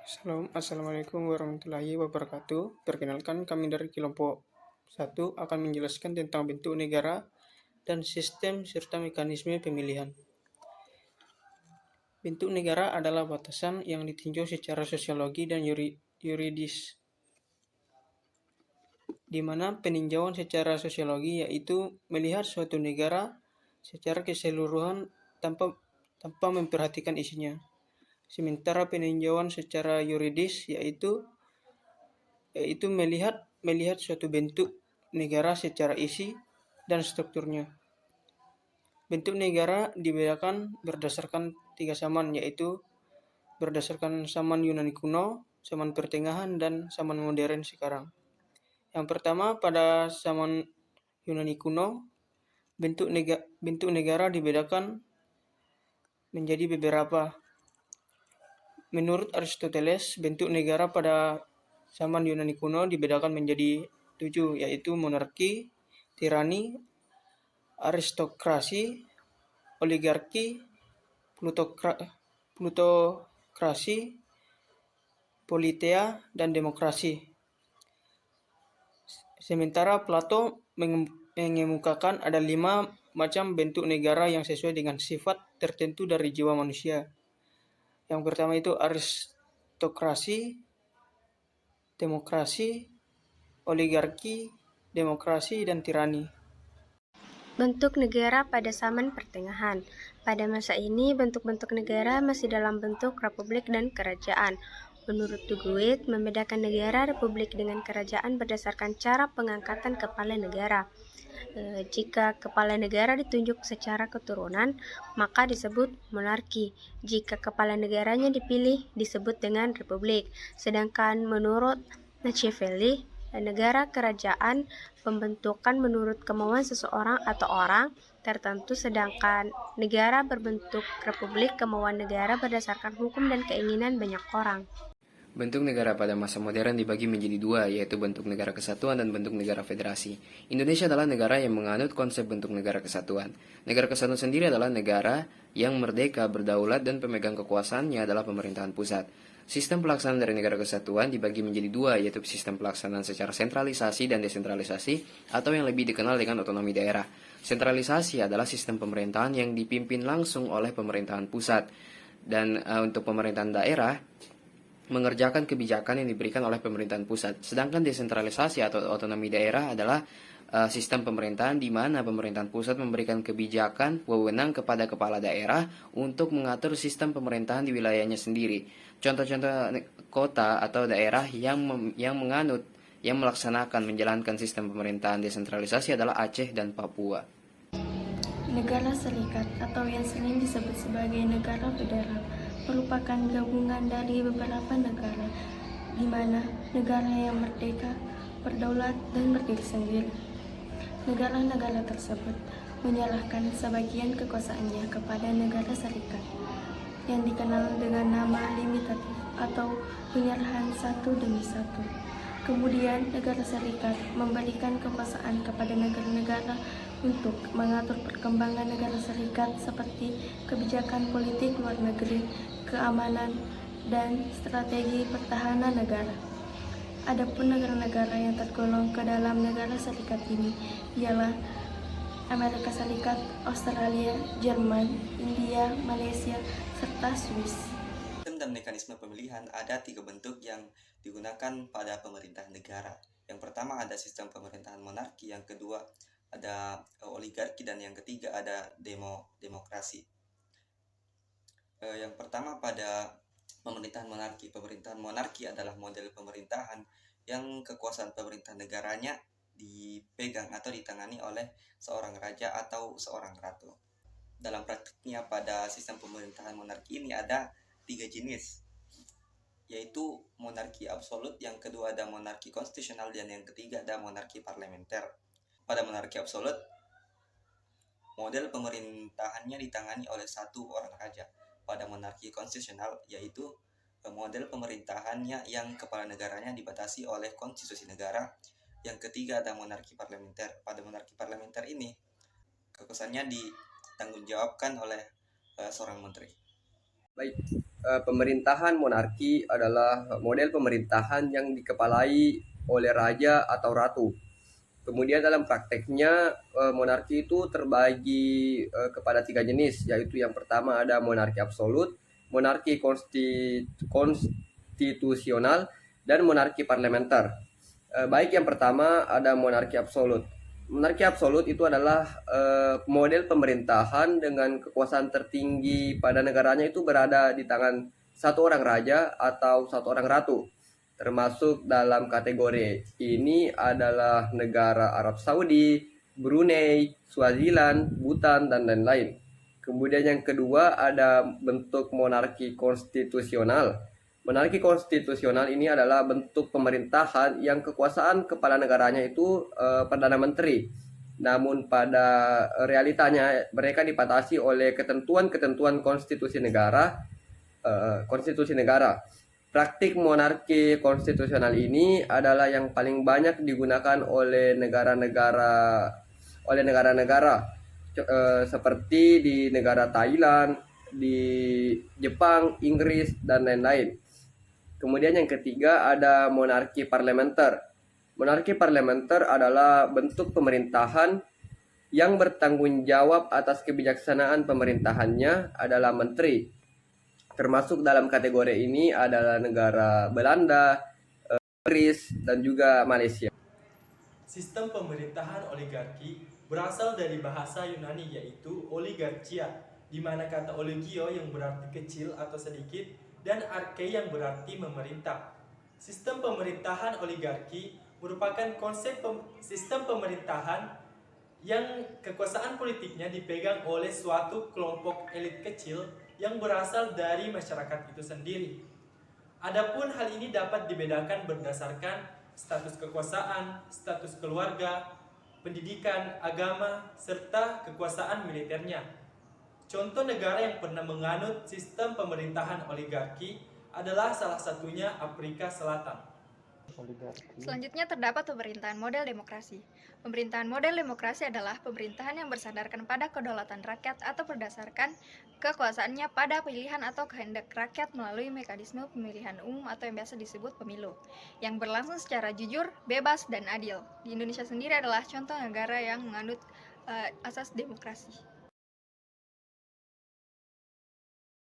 Assalamualaikum warahmatullahi wabarakatuh. Perkenalkan, kami dari kelompok 1 akan menjelaskan tentang bentuk negara dan sistem serta mekanisme pemilihan. Bentuk negara adalah batasan yang ditinjau secara sosiologi dan yuridis, di mana peninjauan secara sosiologi yaitu melihat suatu negara secara keseluruhan tanpa memperhatikan isinya. Sementara peninjauan secara yuridis yaitu melihat suatu bentuk negara secara isi dan strukturnya. Bentuk negara dibedakan berdasarkan 3 zaman, yaitu berdasarkan zaman Yunani kuno, zaman pertengahan, dan zaman modern sekarang. Yang pertama, pada zaman Yunani kuno, bentuk negara dibedakan menjadi beberapa. Menurut Aristoteles, bentuk negara pada zaman Yunani kuno dibedakan menjadi 7, yaitu monarki, tirani, aristokrasi, oligarki, plutokrasi, politea, dan demokrasi. Sementara Plato mengemukakan ada 5 macam bentuk negara yang sesuai dengan sifat tertentu dari jiwa manusia. Yang pertama itu aristokrasi, demokrasi, oligarki, demokrasi, dan tirani. Bentuk negara pada zaman pertengahan. Pada masa ini, bentuk-bentuk negara masih dalam bentuk republik dan kerajaan. Menurut Duguid, membedakan negara republik dengan kerajaan berdasarkan cara pengangkatan kepala negara. Jika kepala negara ditunjuk secara keturunan, maka disebut monarki. Jika kepala negaranya dipilih, disebut dengan republik. Sedangkan menurut Machiavelli, negara kerajaan pembentukan menurut kemauan seseorang atau orang tertentu, sedangkan negara berbentuk republik kemauan negara berdasarkan hukum dan keinginan banyak orang. Bentuk negara pada masa modern dibagi menjadi 2, yaitu bentuk negara kesatuan dan bentuk negara federasi. Indonesia adalah negara yang menganut konsep bentuk negara kesatuan. Negara kesatuan sendiri adalah negara yang merdeka, berdaulat, dan pemegang kekuasaannya adalah pemerintahan pusat. Sistem pelaksanaan dari negara kesatuan dibagi menjadi 2, yaitu sistem pelaksanaan secara sentralisasi dan desentralisasi, atau yang lebih dikenal dengan otonomi daerah. Sentralisasi adalah sistem pemerintahan yang dipimpin langsung oleh pemerintahan pusat, dan untuk pemerintahan daerah mengerjakan kebijakan yang diberikan oleh pemerintahan pusat. Sedangkan desentralisasi atau otonomi daerah adalah sistem pemerintahan di mana pemerintahan pusat memberikan kebijakan wewenang kepada kepala daerah untuk mengatur sistem pemerintahan di wilayahnya sendiri. Contoh-contoh kota atau daerah yang melaksanakan menjalankan sistem pemerintahan desentralisasi adalah Aceh dan Papua. Negara Serikat atau yang sering disebut sebagai negara federal merupakan gabungan dari beberapa negara, di mana negara yang merdeka, berdaulat, dan berdiri sendiri. Negara-negara tersebut menyerahkan sebagian kekuasaannya kepada negara serikat, yang dikenal dengan nama limitatif atau penyerahan satu demi satu. Kemudian negara serikat memberikan kekuasaan kepada negara-negara untuk mengatur perkembangan negara serikat seperti kebijakan politik luar negeri, keamanan, dan strategi pertahanan negara. Adapun negara-negara yang tergolong ke dalam negara serikat ini ialah Amerika Serikat, Australia, Jerman, India, Malaysia, serta Swiss. Sistem dan mekanisme pemilihan ada 3 bentuk yang digunakan pada pemerintahan negara. Yang pertama ada sistem pemerintahan monarki, yang kedua ada oligarki, dan yang ketiga ada demokrasi. Yang pertama pada pemerintahan monarki. Pemerintahan monarki adalah model pemerintahan yang kekuasaan pemerintah negaranya dipegang atau ditangani oleh seorang raja atau seorang ratu. Dalam praktiknya pada sistem pemerintahan monarki ini ada 3 jenis, yaitu monarki absolut, yang kedua ada monarki konstitusional, dan yang ketiga ada monarki parlementer. Pada monarki absolut, model pemerintahannya ditangani oleh satu orang raja. Pada monarki konstitusional, yaitu model pemerintahannya yang kepala negaranya dibatasi oleh konstitusi negara. Yang ketiga ada monarki parlementer. Pada monarki parlementer ini, kekuasaannya ditanggungjawabkan oleh seorang menteri. Baik, pemerintahan monarki adalah model pemerintahan yang dikepalai oleh raja atau ratu. Kemudian dalam prakteknya monarki itu terbagi kepada 3 jenis, yaitu yang pertama ada monarki absolut, monarki konstitusional, dan monarki parlementer. Baik yang pertama ada monarki absolut. Monarki absolut itu adalah model pemerintahan dengan kekuasaan tertinggi pada negaranya itu berada di tangan satu orang raja atau satu orang ratu. Termasuk dalam kategori ini adalah negara Arab Saudi, Brunei, Swaziland, Bhutan, dan lain-lain. Kemudian yang kedua ada bentuk monarki konstitusional. Monarki konstitusional ini adalah bentuk pemerintahan yang kekuasaan kepala negaranya itu Perdana Menteri. Namun pada realitanya mereka dibatasi oleh ketentuan-ketentuan konstitusi negara. Praktik monarki konstitusional ini adalah yang paling banyak digunakan oleh negara-negara seperti di negara Thailand, di Jepang, Inggris, dan lain-lain. Kemudian yang ketiga ada monarki parlementer. Monarki parlementer adalah bentuk pemerintahan yang bertanggung jawab atas kebijaksanaan pemerintahannya adalah menteri. Termasuk dalam kategori ini adalah negara Belanda, Inggris, dan juga Malaysia. Sistem pemerintahan oligarki berasal dari bahasa Yunani yaitu oligarchia, di mana kata oligio yang berarti kecil atau sedikit dan arche yang berarti memerintah. Sistem pemerintahan oligarki merupakan konsep sistem pemerintahan yang kekuasaan politiknya dipegang oleh suatu kelompok elit kecil yang berasal dari masyarakat itu sendiri. Adapun hal ini dapat dibedakan berdasarkan status kekuasaan, status keluarga, pendidikan, agama, serta kekuasaan militernya. Contoh negara yang pernah menganut sistem pemerintahan oligarki adalah salah satunya Afrika Selatan. Selanjutnya terdapat pemerintahan model demokrasi. Pemerintahan model demokrasi adalah pemerintahan yang bersandarkan pada kedaulatan rakyat atau berdasarkan kekuasaannya pada pilihan atau kehendak rakyat melalui mekanisme pemilihan umum atau yang biasa disebut pemilu, yang berlangsung secara jujur, bebas, dan adil. Di Indonesia sendiri adalah contoh negara yang menganut asas demokrasi.